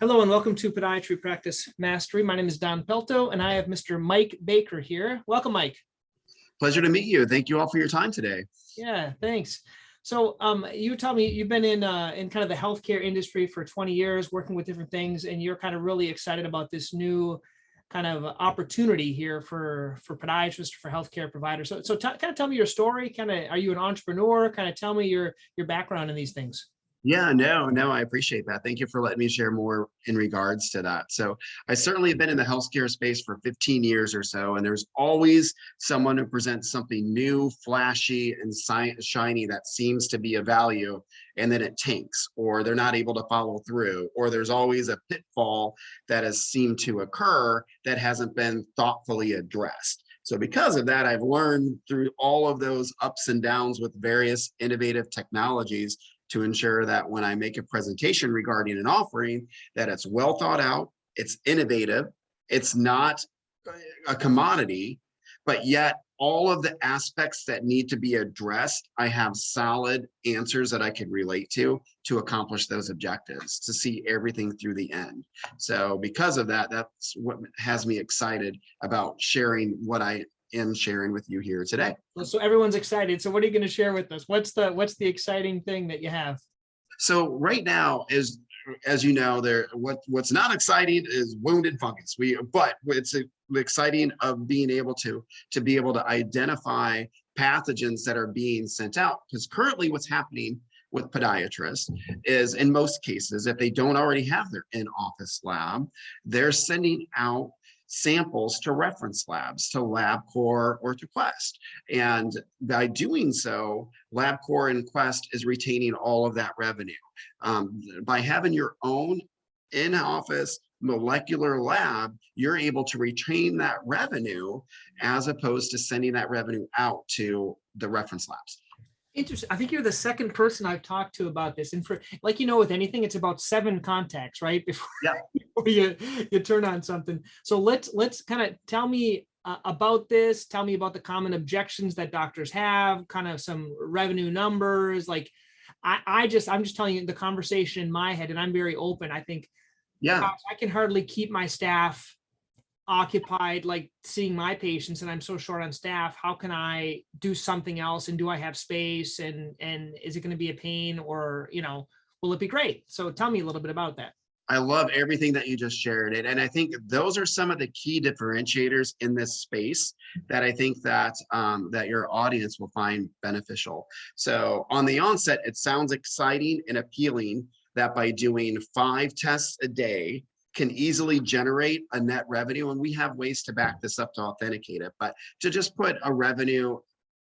Hello and welcome to Podiatry Practice Mastery. My name is Don Pelto and I have Mr. Mike Baker here. Welcome, Mike. Pleasure to meet you. Thank you all for your time today. Yeah, thanks. So you told me you've been in kind of the healthcare industry for 20 years, working with different things, and you're kind of really excited about this new kind of opportunity here for podiatrists, for healthcare providers. So kind of tell me your story. Kind of, are you an entrepreneur? Kind of tell me your background in these things. Yeah, no, I appreciate that. Thank you for letting me share more in regards to that. So I certainly have been in the healthcare space for 15 years or so, and there's always someone who presents something new, flashy, and shiny that seems to be of value, and then it tanks, or they're not able to follow through, or there's always a pitfall that has seemed to occur that hasn't been thoughtfully addressed. So because of that, I've learned through all of those ups and downs with various innovative technologies to ensure that when I make a presentation regarding an offering, that it's well thought out, it's innovative, it's not a commodity, but yet all of the aspects that need to be addressed, I have solid answers that I can relate to accomplish those objectives, to see everything through the end. So because of that, that's what has me excited about sharing what I am sharing with you here today. So everyone's excited. So what are you going to share with us? What's the exciting thing that you have? So right now is, as you know, what's not exciting is wounded fungus. But it's exciting of being able to be able to identify pathogens that are being sent out. Because currently what's happening with podiatrists is, in most cases, if they don't already have their in-office lab, they're sending out samples to reference labs, to LabCorp or to Quest. And by doing so, LabCorp and Quest is retaining all of that revenue. By having your own in-office molecular lab, you're able to retain that revenue as opposed to sending that revenue out to the reference labs. Interesting. I think you're the second person I've talked to about this. And for, like, with anything, it's about 7 contacts, right? Before, yeah. before you turn on something. So let's kind of tell me about this. Tell me about the common objections that doctors have, kind of some revenue numbers. Like I'm just telling you the conversation in my head, and I'm very open. I think, yeah, I can hardly keep my staff occupied, like seeing my patients, and I'm so short on staff. How can I do something else? And do I have space? And is it going to be a pain, or will it be great? So tell me a little bit about that. I love everything that you just shared. And I think those are some of the key differentiators in this space that I think that that your audience will find beneficial. So on the onset, it sounds exciting and appealing that by doing 5 tests a day can easily generate a net revenue. And we have ways to back this up to authenticate it, but to just put a revenue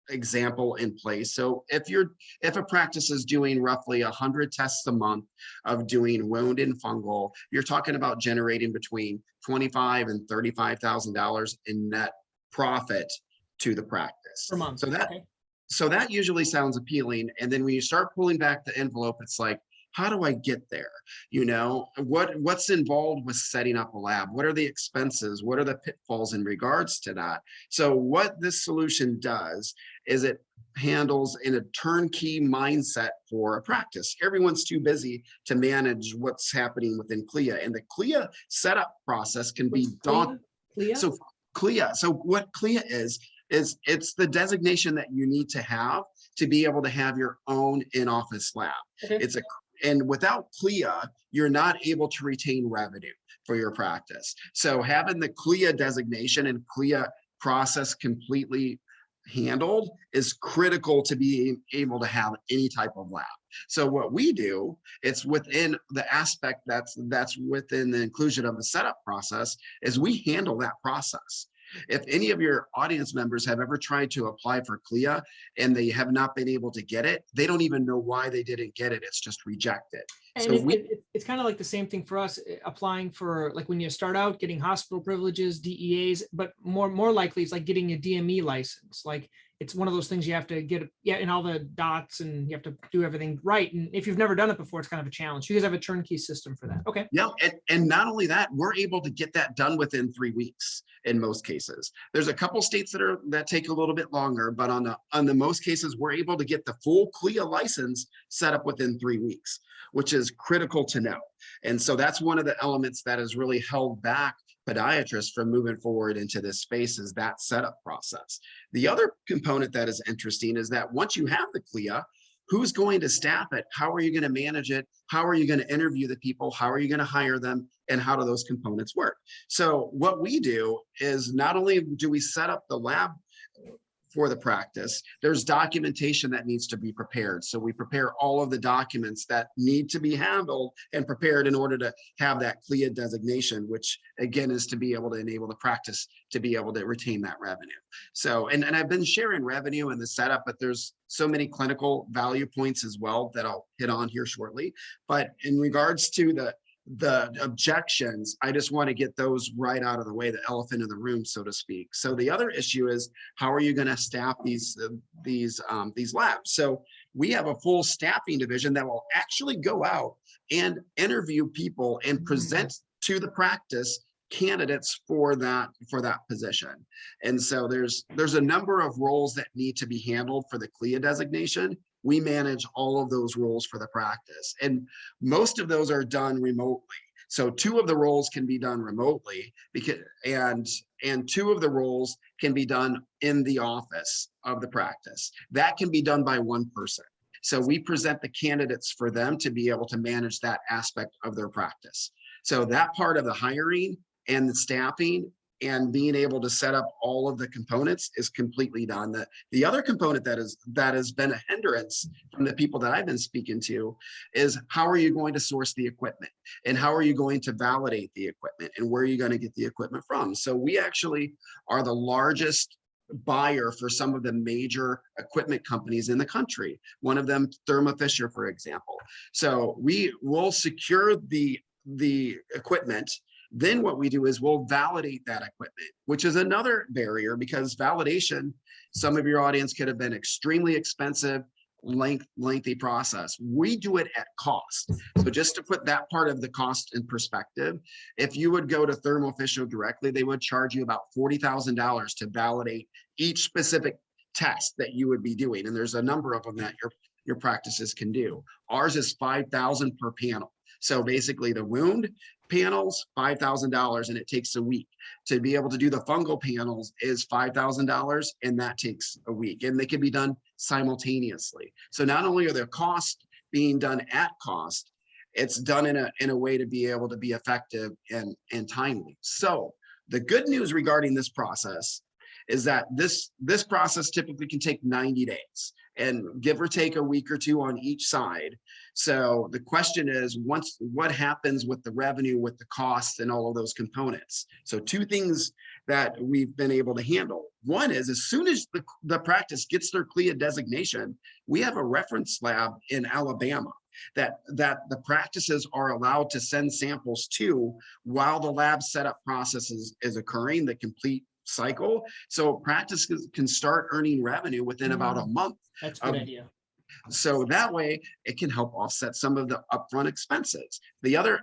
example in place. So if a practice is doing roughly 100 tests a month of doing wound and fungal, you're talking about generating between $25,000 and $35,000 in net profit to the practice Per month. So that usually sounds appealing. And then when you start pulling back the envelope, it's like, how do I get there? What's involved with setting up a lab? What are the expenses? What are the pitfalls in regards to that? So what this solution does is it handles in a turnkey mindset for a practice. Everyone's too busy to manage what's happening within CLIA, and the CLIA setup process can be daunting. So what CLIA is it's the designation that you need to have to be able to have your own in-office lab. Okay. And without CLIA, you're not able to retain revenue for your practice. So having the CLIA designation and CLIA process completely handled is critical to being able to have any type of lab. So what we do, it's within the aspect that's within the inclusion of the setup process, is we handle that process. If any of your audience members have ever tried to apply for CLIA and they have not been able to get it, they don't even know why they didn't get it. It's just rejected. And so it's kind of like the same thing for us applying for, like, when you start out getting hospital privileges, DEAs, but more likely it's like getting a DME license. Like, it's one of those things you have to get, in all the dots, and you have to do everything right. And if you've never done it before, it's kind of a challenge. You guys have a turnkey system for that. Okay. Yeah. And not only that, we're able to get that done within 3 weeks in most cases. There's a couple states that take a little bit longer, but on the most cases, we're able to get the full CLIA license set up within 3 weeks. which is critical to know. And so that's one of the elements that has really held back podiatrists from moving forward into this space, is that setup process. The other component that is interesting is that once you have the CLIA, who's going to staff it? How are you going to manage it? How are you going to interview the people? How are you going to hire them? And how do those components work? So what we do is, not only do we set up the lab for the practice, there's documentation that needs to be prepared. So we prepare all of the documents that need to be handled and prepared in order to have that CLIA designation, which again is to be able to enable the practice to be able to retain that revenue. So, and I've been sharing revenue in the setup, but there's so many clinical value points as well that I'll hit on here shortly. But in regards to the objections, I just want to get those right out of the way, the elephant in the room, so to speak. So the other issue is, how are you going to staff these labs? So we have a full staffing division that will actually go out and interview people and present to the practice candidates for that position. And so there's a number of roles that need to be handled for the CLIA designation. We manage all of those roles for the practice, and most of those are done remotely. So 2 of the roles can be done remotely, because and 2 of the roles can be done in the office of the practice. That can be done by 1 person. So we present the candidates for them to be able to manage that aspect of their practice. So that part of the hiring and the staffing and being able to set up all of the components is completely done. The other component that has been a hindrance from the people that I've been speaking to is, how are you going to source the equipment, and how are you going to validate the equipment, and where are you going to get the equipment from? So we actually are the largest buyer for some of the major equipment companies in the country. One of them, Thermo Fisher, for example. So we will secure the equipment. Then what we do is we'll validate that equipment, which is another barrier, because validation, some of your audience, could have been extremely expensive, lengthy process. We do it at cost. So just to put that part of the cost in perspective, if you would go to Thermo Fisher directly, they would charge you about $40,000 to validate each specific test that you would be doing. And there's a number of them that your practices can do. Ours is $5,000 per panel. So basically the wound panels, $5,000, and it takes a week. To be able to do the fungal panels is $5,000, and that takes a week. And they can be done simultaneously. So not only are their costs being done at cost, it's done in a way to be able to be effective and timely. So the good news regarding this process is that this process typically can take 90 days, and give or take a week or 2 on each side. So the question is, what happens with the revenue, with the costs, and all of those components? So 2 things that we've been able to handle. One is, as soon as the practice gets their CLIA designation, we have a reference lab in Alabama that the practices are allowed to send samples to while the lab setup process is occurring, the complete cycle. So practices can start earning revenue within about a month. That's a good idea. So that way it can help offset some of the upfront expenses. The other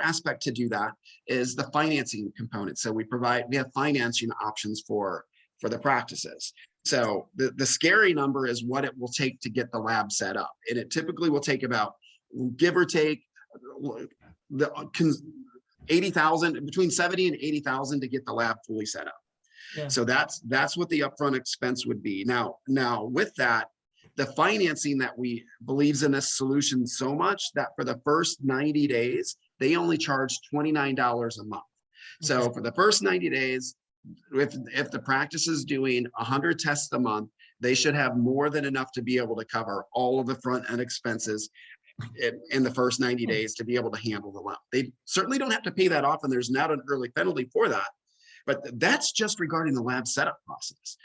aspect to do that is the financing component. So we have financing options for the practices. So the scary number is what it will take to get the lab set up. And it typically will take about, give or take, the 80,000, between 70 and 80,000 to get the lab fully set up. Yeah. So that's what the upfront expense would be. Now with that, the financing that we believes in this solution so much that for the first 90 days, they only charge $29 a month. So for the first 90 days, if the practice is doing 100 tests a month, they should have more than enough to be able to cover all of the front end expenses in the first 90 days to be able to handle the loan. They certainly don't have to pay that off, and there's not an early penalty for that. But that's just regarding the lab setup process.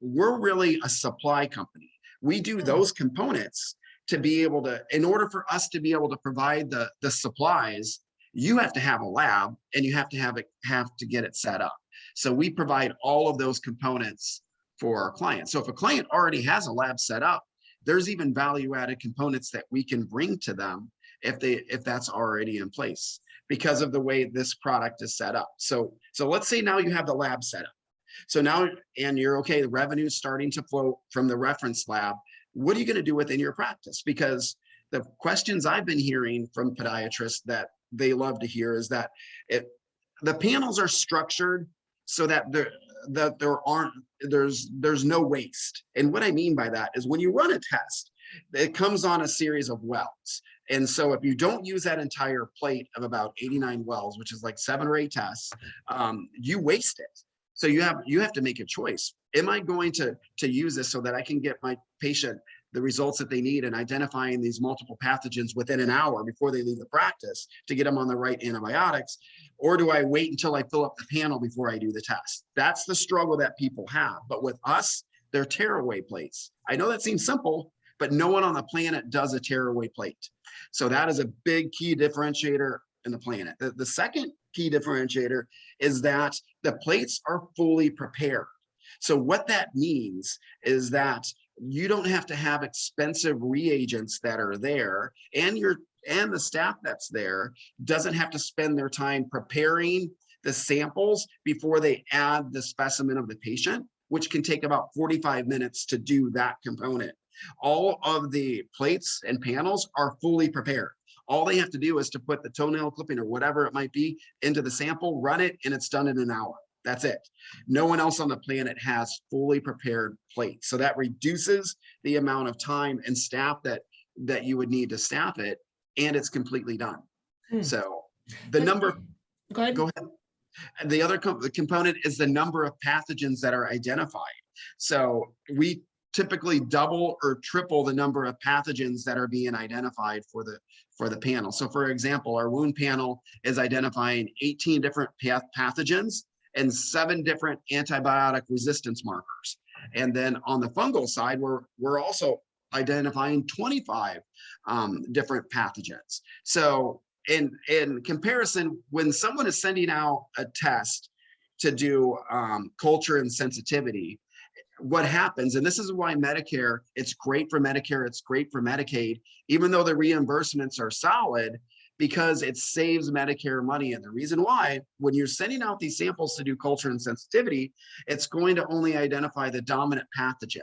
We're really a supply company. We do those components to be able to, in order for us to be able to provide the supplies, you have to have a lab, and you have to get it set up. So we provide all of those components for our clients. So if a client already has a lab set up, there's even value-added components that we can bring to them if that's already in place, because of the way this product is set up. So let's say now you have the lab set up. So now, and you're okay, the revenue is starting to flow from the reference lab. What are you going to do within your practice? Because the questions I've been hearing from podiatrists that they love to hear is that the panels are structured so that there's no waste. And what I mean by that is when you run a test, it comes on a series of wells. And so if you don't use that entire plate of about 89 wells, which is like 7 or 8 tests, you waste it. So you have to make a choice. Am I going to use this so that I can get my patient the results that they need and identifying these multiple pathogens within an hour before they leave the practice to get them on the right antibiotics? Or do I wait until I fill up the panel before I do the test? That's the struggle that people have. But with us, they're tearaway plates. I know that seems simple, but no one on the planet does a tearaway plate. So that is a big key differentiator in the planet. The second key differentiator is that the plates are fully prepared. So what that means is that you don't have to have expensive reagents that are there, and the staff that's there doesn't have to spend their time preparing the samples before they add the specimen of the patient, which can take about 45 minutes to do that component. All of the plates and panels are fully prepared. All they have to do is to put the toenail clipping or whatever it might be into the sample, run it, and it's done in an hour. That's it. No one else on the planet has fully prepared plates. So that reduces the amount of time and staff that you would need to staff it, and it's completely done. So the number, go ahead. The other component is the number of pathogens that are identified. So we typically double or triple the number of pathogens that are being identified for the panel. So for example, our wound panel is identifying 18 different pathogens and 7 different antibiotic resistance markers. And then on the fungal side, we're also identifying 25 different pathogens. So in comparison, when someone is sending out a test to do culture and sensitivity, what happens, and this is why Medicare, it's great for Medicare, it's great for Medicaid, even though the reimbursements are solid, because it saves Medicare money. And the reason why, when you're sending out these samples to do culture and sensitivity, it's going to only identify the dominant pathogen.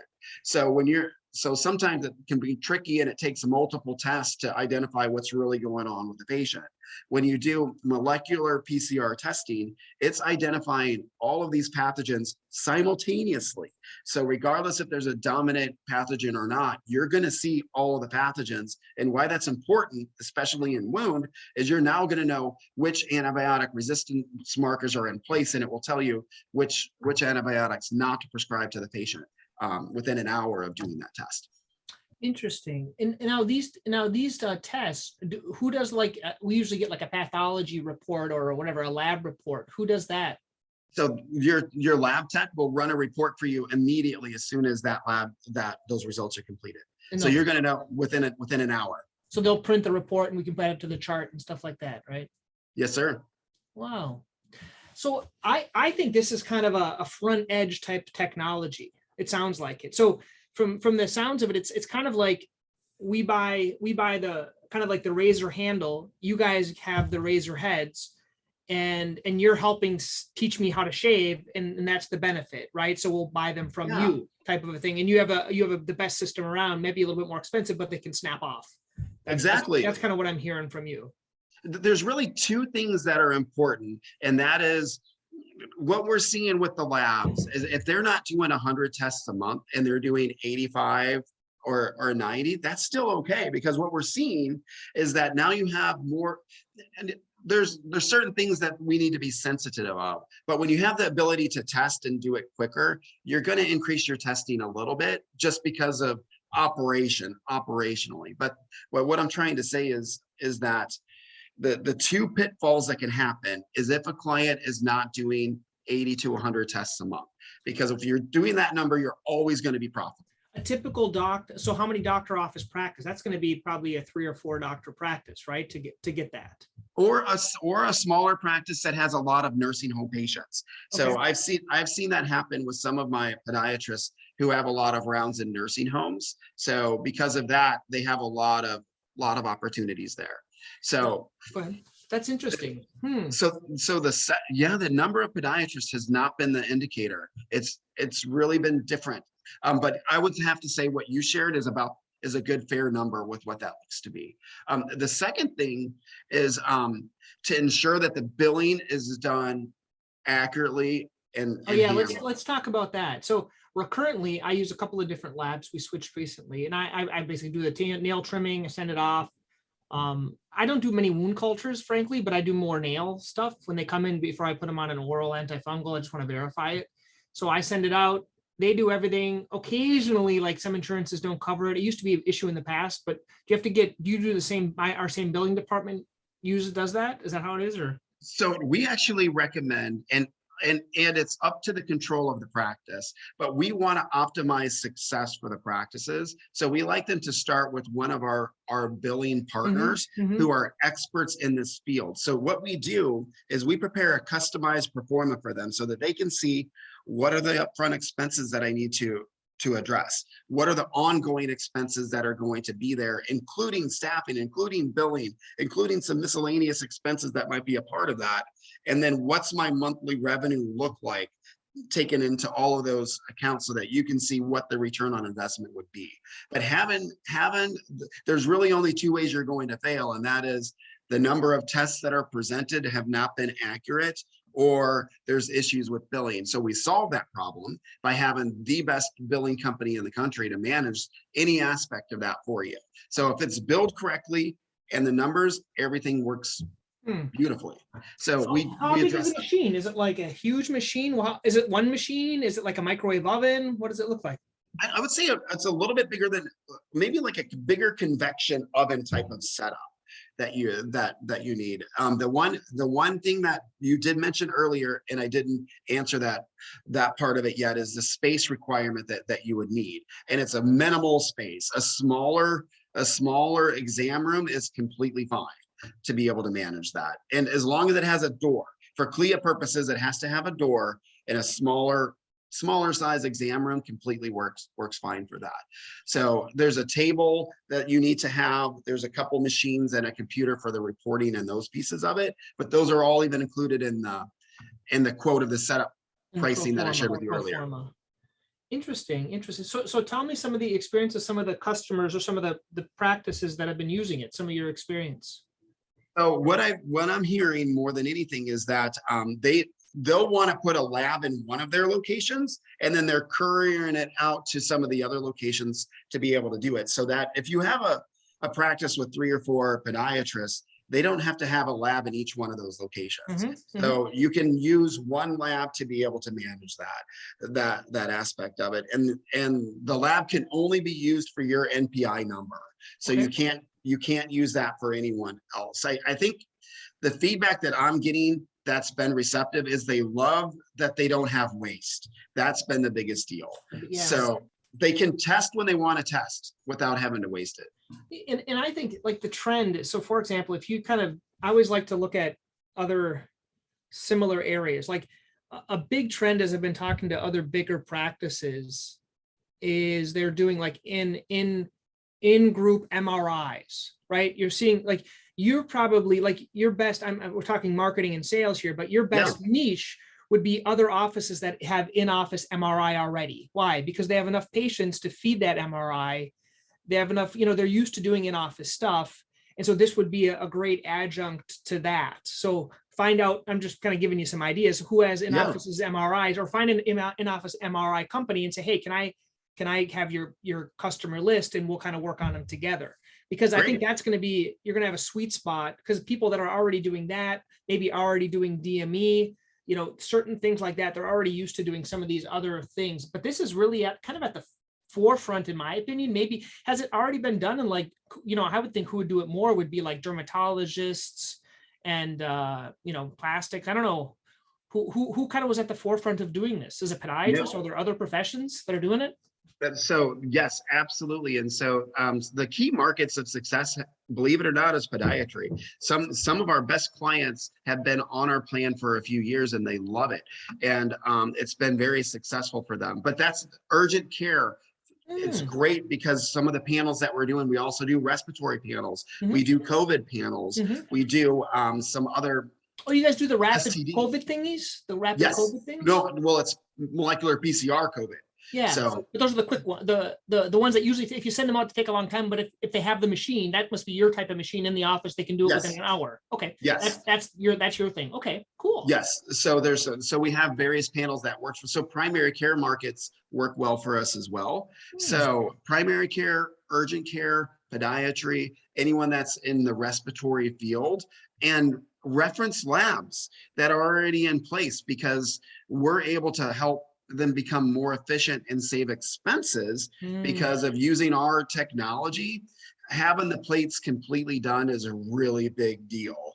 So sometimes it can be tricky and it takes multiple tests to identify what's really going on with the patient. When you do molecular PCR testing, it's identifying all of these pathogens simultaneously. So regardless if there's a dominant pathogen or not, you're going to see all of the pathogens. And why that's important, especially in wound, is you're now going to know which antibiotic resistance markers are in place, and it will tell you which antibiotics not to prescribe to the patient within an hour of doing that test. Interesting. And now these tests, who does, like, we usually get like a pathology report or whatever, a lab report. Who does that? So your lab tech will run a report for you immediately as soon as those results are completed. So you're going to know within an hour. So they'll print the report and we can put it to the chart and stuff like that, right? Yes, sir. Wow. So I think this is kind of a front edge type technology. It sounds like it. So from the sounds of it, it's kind of like we buy the kind of like the razor handle. You guys have the razor heads, and you're helping teach me how to shave, and that's the benefit, right? So we'll buy them from you, type of a thing. And you have the best system around, maybe a little bit more expensive, but they can snap off. Exactly. That's kind of what I'm hearing from you. There's really 2 things that are important, and that is what we're seeing with the labs is if they're not doing 100 tests a month and they're doing 85 or 90, that's still okay, because what we're seeing is that now you have more, and there's certain things that we need to be sensitive of, but when you have the ability to test and do it quicker, you're going to increase your testing a little bit just because of operationally. But what I'm trying to say is that the 2 pitfalls that can happen is if a client is not doing 80 to 100 tests a month, because if you're doing that number, you're always going to be profitable. A typical doctor. So how many doctor office practice? That's going to be probably a 3 or 4 doctor practice, right? To get that. Or a smaller practice that has a lot of nursing home patients. So okay. I've seen that happen with some of my podiatrists who have a lot of rounds in nursing homes. So because of that, they have a lot of opportunities there. So that's interesting. So the number of podiatrists has not been the indicator. It's really been different. But I would have to say what you shared is about is a good fair number with what that looks to be. The second thing is to ensure that the billing is done accurately and Oh yeah, handled. let's talk about that. So we're currently, I use a couple of different labs. We switched recently, and I basically do the nail trimming, I send it off. I don't do many wound cultures, frankly, but I do more nail stuff when they come in before I put them on an oral antifungal. I just want to verify it. So I send it out. They do everything. Occasionally, like some insurances don't cover it. It used to be an issue in the past, but do you do the same, our same billing department does that? Is that how it is, or? So we actually recommend, and it's up to the control of the practice, but we want to optimize success for the practices. So we like them to start with one of our billing partners who are experts in this field. So what we do is we prepare a customized performer for them so that they can see what are the upfront expenses that I need to address. What are the ongoing expenses that are going to be there, including staffing, including billing, including some miscellaneous expenses that might be a part of that. And then what's my monthly revenue look like, taken into all of those accounts so that you can see what the return on investment would be. But there's really only two ways you're going to fail, and that is the number of tests that are presented have not been accurate, or there's issues with billing. So we solve that problem by having the best billing company in the country to manage any aspect of that for you. So if it's billed correctly and the numbers, everything works beautifully. So how we big is address the machine? Is it like a huge machine? Well, is it one machine? Is it like a microwave oven? What does it look like? I would say it's a little bit bigger than, maybe like a bigger convection oven type of setup that you need. The one thing that you did mention earlier, and I didn't answer that part of it yet, is the space requirement that you would need. And it's a minimal space. A smaller exam room is completely fine to be able to manage that. And as long as it has a door, for CLIA purposes, it has to have a door, and a smaller size exam room completely works fine for that. So there's a table that you need to have. There's a couple machines and a computer for the reporting and those pieces of it, but those are all even included in the quote of the setup pricing that I shared with you earlier. Interesting. So tell me some of the experiences, some of the customers or some of the practices that have been using it, some of your experience. So what I'm hearing more than anything is that they'll want to put a lab in one of their locations, and then they're couriering it out to some of the other locations to be able to do it. So that if you have a practice with 3 or 4 podiatrists, they don't have to have a lab in each one of those locations. So you can use one lab to be able to manage that aspect of it. And the lab can only be used for your NPI number. So you can't use that for anyone else. I think the feedback that I'm getting that's been receptive is they love that they don't have waste. That's been the biggest deal. Yeah. So they can test when they want to test without having to waste it. And I think like the trend, so for example, if you I always like to look at other similar areas, like a big trend as I've been talking to other bigger practices is they're doing like in-group MRIs, right? You're seeing like, you're probably like your best, we're talking marketing and sales here, but your best niche would be other offices that have in-office MRI already. Why? Because they have enough patients to feed that MRI. They have enough, they're used to doing in-office stuff. And so this would be a great adjunct to that. So find out, I'm just kind of giving you some ideas, who has in-offices MRIs, or find an in-office MRI company and say, hey, can I have your customer list, and we'll kind of work on them together. Because I think that's going to be, you're going to have a sweet spot, because people that are already doing that, maybe already doing DME, certain things like that, they're already used to doing some of these other things. But this is really at the forefront, in my opinion. Maybe has it already been done? And I would think who would do it more would be like dermatologists and plastics. I don't know who kind of was at the forefront of doing this. Is it podiatrists, or are there other professions that are doing it? So yes, absolutely. And so the key markets of success, believe it or not, is podiatry. Some of our best clients have been on our plan for a few years, and they love it. And it's been very successful for them. But that's urgent care. It's great because some of the panels that we're doing, we also do respiratory panels. We do COVID panels. We do some other. Oh, you guys do the rapid STD. COVID thingies? The rapid COVID things? No, well, it's molecular PCR COVID. Yeah, So but those are the quick one, the ones that usually, if you send them out to take a long time, but if they have the machine, that must be your type of machine in the office, they can do it within yes, an hour. Okay, yes. that's your thing. Okay, cool. Yes, so we have various panels that works for, so primary care markets work well for us as well. Hmm. So primary care, urgent care, podiatry, anyone that's in the respiratory field, and reference labs that are already in place, because we're able to help them become more efficient and save expenses Hmm. because of using our technology. Having the plates completely done is a really big deal.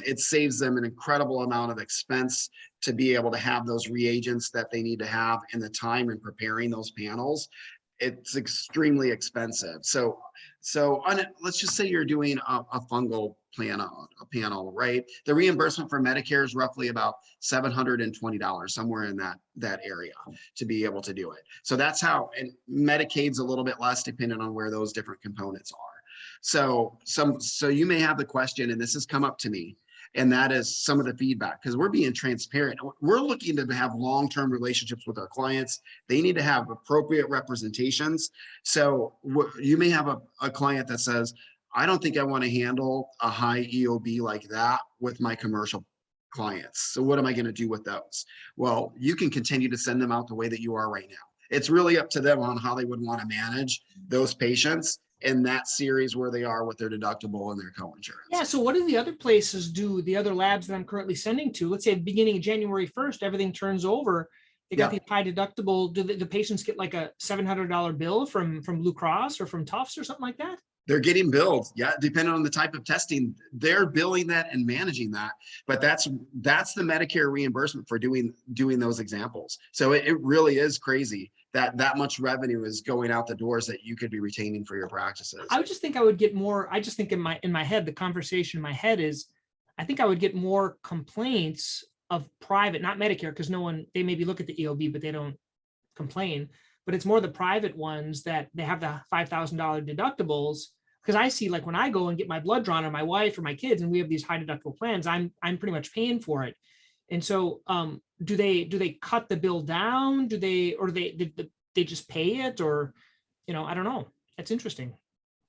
It saves them an incredible amount of expense to be able to have those reagents that they need to have, and the time in preparing those panels. It's extremely expensive. So let's just say you're doing a fungal plan, a panel, right? The reimbursement for Medicare is roughly about $720, somewhere in that area, to be able to do it. So that's how, and Medicaid's a little bit less depending on where those different components are. So you may have the question, and this has come up to me, and that is some of the feedback, because we're being transparent. We're looking to have long-term relationships with our clients. They need to have appropriate representations. So you may have a client that says, I don't think I want to handle a high EOB like that with my commercial clients. So what am I going to do with those? Well, you can continue to send them out the way that you are right now. It's really up to them on how they would want to manage those patients in that series where they are with their deductible and their Yeah, co-insurance. so what do the other places do, the other labs that I'm currently sending to? Let's say beginning of January 1st, everything turns over. They got Yeah, the high deductible. Do the patients get like a $700 bill from Blue Cross or from Tufts or something like that? they're getting billed. Yeah, depending on the type of testing, they're billing that and managing that. But that's the Medicare reimbursement for doing those examples. So it really is crazy that that much revenue is going out the doors that you could be retaining for your I practices. would just think I would get more. I just think in my head, the conversation in my head is, I think I would get more complaints of private, not Medicare, because no one, they maybe look at the EOB, but they don't complain. But it's more the private ones that they have the $5,000 deductibles. Because I see, like when I go and get my blood drawn, or my wife or my kids, and we have these high deductible plans, I'm pretty much paying for it. And so, do they cut the bill down? Do they, or they just pay it, or I don't know. That's interesting.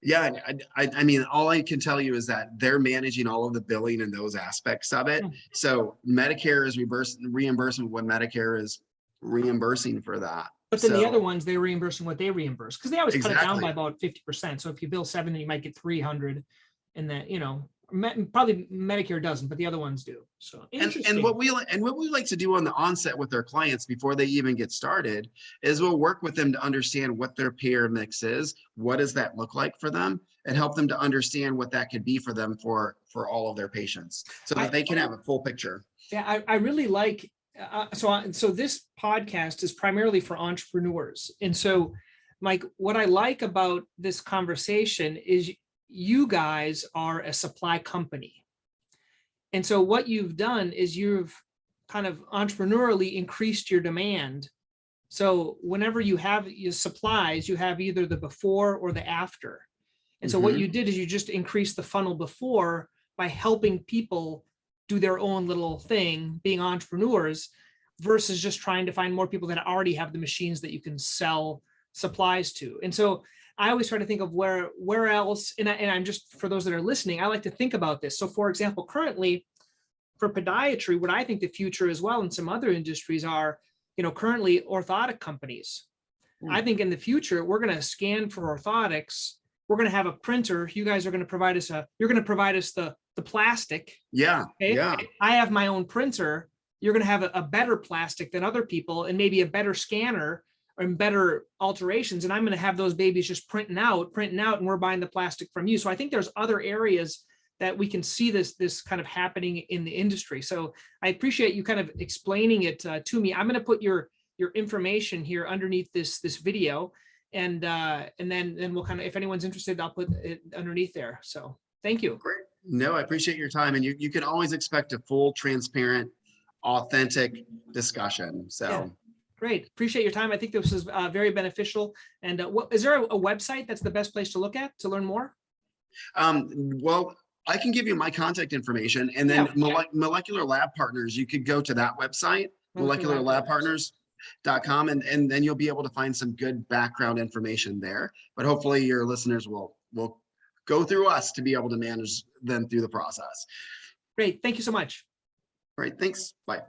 Yeah, I mean, all I can tell you is that they're managing all of the billing and those aspects of it. Hmm. So Medicare is reimbursing what Medicare is reimbursing for that. But then the other So ones, they reimbursing what they reimburse, because they always cut it down by exactly. about 50%. So if you bill 7, then you might get 300, and that, probably Medicare doesn't, but the other ones do. So And interesting. what we like to do on the onset with our clients before they even get started is we'll work with them to understand what their payer mix is, what does that look like for them, and help them to understand what that could be for them for all of their patients, so that I they can have a full picture. Yeah, I really like, so this podcast is primarily for entrepreneurs. And so, Mike, what I like about this conversation is you guys are a supply company. And so what you've done is you've kind of entrepreneurially increased your demand. So whenever you have your supplies, you have either the before or the after. And so what Hmm. you did is you just increased the funnel before by helping people do their own little thing, being entrepreneurs, versus just trying to find more people that already have the machines that you can sell supplies to. And so I always try to think of where else, and I'm just, for those that are listening, I like to think about this. So for example, currently for podiatry, what I think the future as well in some other industries are, currently orthotic companies. I think in the future, we're going to scan for orthotics. We're going to have a printer. You guys are going to provide us you're going to provide us the plastic. Yeah, Okay. yeah. I have my own printer. You're going to have a better plastic than other people, and maybe a better scanner and better alterations. And I'm going to have those babies just printing out, and we're buying the plastic from you. So I think there's other areas that we can see this kind of happening in the industry. So I appreciate you kind of explaining it to me. I'm going to put your information here underneath this video, and then we'll kind of, if anyone's interested, I'll put it underneath there. So thank you. Great. No, I appreciate your time, and you can always expect a full, transparent, authentic discussion. Yeah, So, great. Appreciate your time. I think this is very beneficial. And what is there a website that's the best place to look at to learn more? well, I can give you my contact information, and then Yeah, Molecular Lab Partners. You could go to that website, Molecular Molecular Lab Lab Partners. Partners, com, and then you'll be able to find some good background information there. But hopefully your listeners will go through us to be able to manage them through the process. Great. Thank you so much. All right, thanks. Bye.